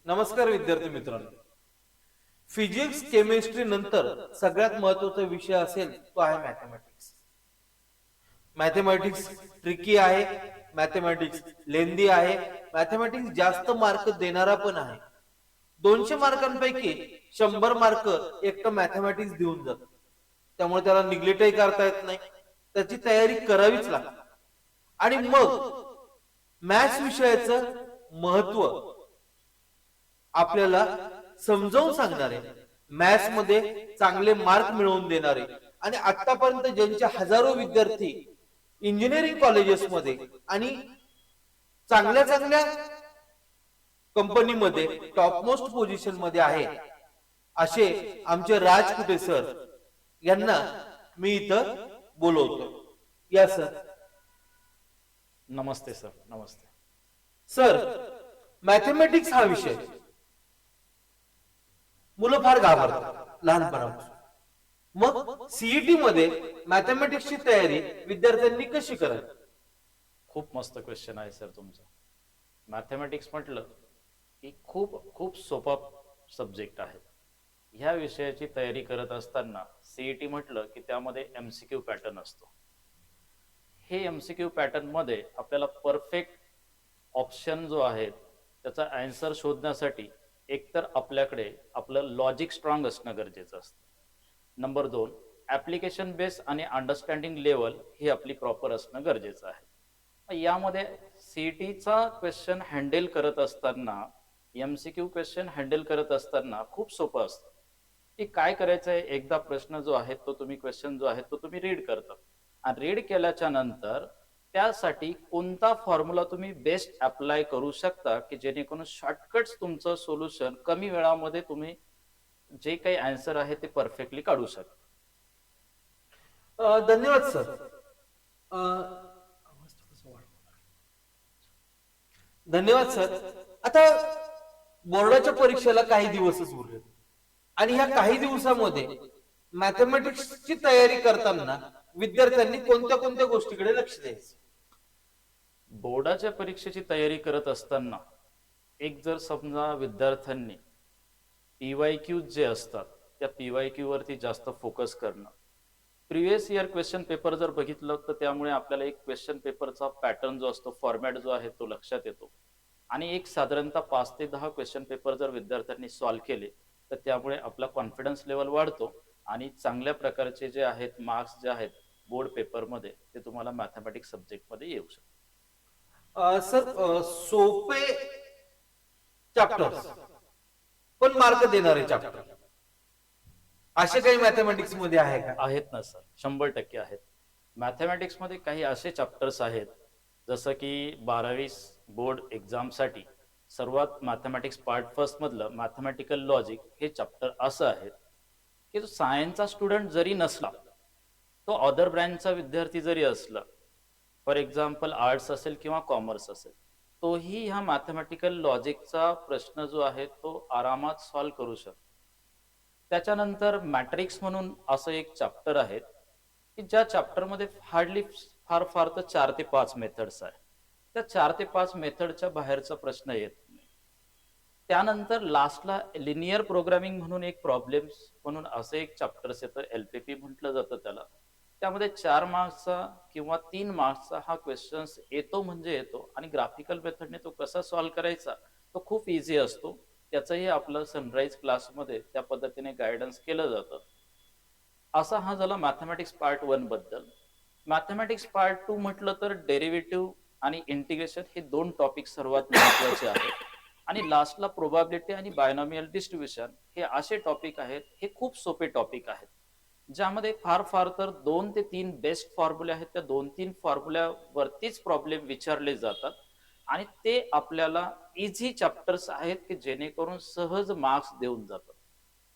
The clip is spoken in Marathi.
नमस्कार विद्यार्थी मित्रांनो. फिजिक्स केमिस्ट्री नंतर सगळ्यात महत्वाचा विषय असेल तो आहे मॅथमॅटिक्स. मॅथमॅटिक्स ट्रिकी आहे, मॅथमॅटिक्स लेंदी आहे, मॅथमॅटिक्स जास्त मार्क देणारा पण आहे. 200 मार्कांपैकी 100 मार्क एकटं मॅथमॅटिक्स देऊन जात. त्यामुळे त्याला निग्लेक्टही करता येत नाही, त्याची तयारी करावीच लागते. आणि मग मॅथ्स विषयाचं महत्व आपल्याला समजावून सांगणारे, मॅथ्स मध्ये चांगले मार्क मिळवून देणारे आणि आतापर्यंत ज्यांचे हजारो विद्यार्थी इंजिनिअरिंग कॉलेजेसमध्ये आणि चांगल्या चांगल्या कंपनीमध्ये टॉपमोस्ट पोझिशन मध्ये आहे असे आमचे राज कुटे सर यांना मी इथं बोलवतो. या सर. नमस्ते सर. नमस्ते सर. मॅथमॅटिक्स हा विषय मुलं फार घाबरतात लहानपणापासून. मग सीईटी मध्ये मॅथमॅटिक्सची तयारी विद्यार्थ्यांनी कशी करावी? खूप मस्त क्वेश्चन आहे सर तुमचा. मॅथमॅटिक्स म्हटलं की खूप खूप सोपा सब्जेक्ट आहे. ह्या विषयाची तयारी करत असताना सीईटी म्हटलं की त्यामध्ये एमसीक्यू पॅटर्न असतो. हे एमसीक्यू पॅटर्न मध्ये आपल्याला परफेक्ट ऑप्शन जो आहे त्याचा आन्सर शोधण्यासाठी एकतर आपल्याकडे आपलं लॉजिक स्ट्रॉंग असणं गरजेचं असतं. नंबर 2, ऍप्लिकेशन बेस आणि अंडरस्टँडिंग लेवल ही आपली प्रॉपर असणं गरजेचं आहे. यामध्ये सीईटीचा क्वेश्चन हँडल करत असताना, एमसीक्यू क्वेश्चन हँडल करत असताना खूप सोपं असतं की काय करायचं आहे. एकदा प्रश्न जो आहे तो तुम्ही क्वेश्चन जो आहे तो तुम्ही रीड करता आणि रीड केल्याच्या नंतर त्यासाठी कोणता फॉर्म्युला तुम्ही बेस्ट अप्लाय करू शकता की जेणेकरून शॉर्टकट्स तुमचं सोल्युशन कमी वेळामध्ये तुम्ही जे काही आन्सर आहे ते परफेक्टली काढू शकता. धन्यवाद सर. धन्यवाद सर. आता बोर्डाच्या परीक्षेला काही दिवसच उरले आणि ह्या काही दिवसामध्ये मॅथमॅटिक्सची तयारी करताना विद्यार्थ्यांनी कोणत्या कोणत्या गोष्टीकडे लक्ष द्यायचं? बोर्डाच्या परीक्षेची तयारी करत असताना एक जर समजा विद्यार्थ्यांनी पीवायक्यू जे असतात त्या पीवायक्यू वरती जास्त फोकस करणं. प्रिव्हियस इयर क्वेश्चन पेपर जर बघितलं तर त्यामुळे आपल्याला एक क्वेश्चन पेपरचा पॅटर्न जो असतो, फॉर्मॅट जो आहे तो लक्षात येतो आणि एक साधारणतः 5 ते 10 क्वेश्चन पेपर जर विद्यार्थ्यांनी सॉल्व्ह केले तर त्यामुळे आपला कॉन्फिडन्स लेवल वाढतो आणि चांगल्या प्रकारचे जे आहेत मार्क्स जे आहेत बोर्ड पेपरमध्ये ते तुम्हाला मॅथमॅटिक्स सब्जेक्टमध्ये येऊ शकतात. सर, सोपे चॅप्टर पण मार्क देणारे चॅप्टर असे काही मॅथमॅटिक्स मध्ये आहे का? आहेत ना सर, 100% आहेत. मॅथमॅटिक्स मध्ये काही असे चॅप्टर्स आहेत जसं की 12वी बोर्ड एक्झामसाठी सर्वात मॅथमॅटिक्स पार्ट फर्स्ट मधलं मॅथमॅटिकल लॉजिक हे चॅप्टर असं आहे की जो सायन्सचा स्टुडंट जरी नसला, तो अदर ब्रँचचा विद्यार्थी जरी असला, फॉर एक्झाम्पल आर्ट्स असेल किंवा कॉमर्स असेल, तोही ह्या मॅथमॅटिकल लॉजिकचा प्रश्न जो आहे तो आरामात सॉल्व्ह करू शकतो. त्याच्यानंतर मॅट्रिक्स म्हणून असं एक चॅप्टर आहे की ज्या चॅप्टरमध्ये हार्डली फार फार तर 4 ते 5 मेथड्स आहे. त्या 4 ते 5 मेथडच्या बाहेरचा प्रश्न येत नाही. त्यानंतर लास्टला लिनियर प्रोग्रामिंग म्हणून एक प्रॉब्लेम्स म्हणून असं एक चॅप्टर्स येतं, एलपीपी म्हटलं जातं त्याला. त्यामध्ये 4 मार्क्सचा किंवा 3 मार्क्सचा हा क्वेश्चन्स येतो म्हणजे येतो आणि ग्राफिकल मेथडने तो कसा सॉल्व्ह करायचा तो खूप इझी असतो. त्याचंही आपलं सनराइज क्लासमध्ये त्या पद्धतीने गायडन्स केलं जातं. असा हा झाला मॅथमॅटिक्स पार्ट 1 बद्दल. मॅथमॅटिक्स पार्ट 2 म्हटलं तर डेरिव्हेटिव्ह आणि इंटिग्रेशन हे 2 टॉपिक सर्वात महत्त्वाचे आहेत आणि लास्टला प्रोबॅबिलिटी आणि बायनॉमियल डिस्ट्रीब्युशन हे असे टॉपिक आहेत, हे खूप सोपे टॉपिक आहेत ज्यामध्ये फार फार तर 2 ते 3 बेस्ट फॉर्म्युले आहेत. त्या 2-3 फॉर्म्युल्यावरतीच प्रॉब्लेम विचारले जातात आणि ते आपल्याला इझी चॅप्टर्स आहेत की जेणेकरून सहज मार्क्स देऊन जातात.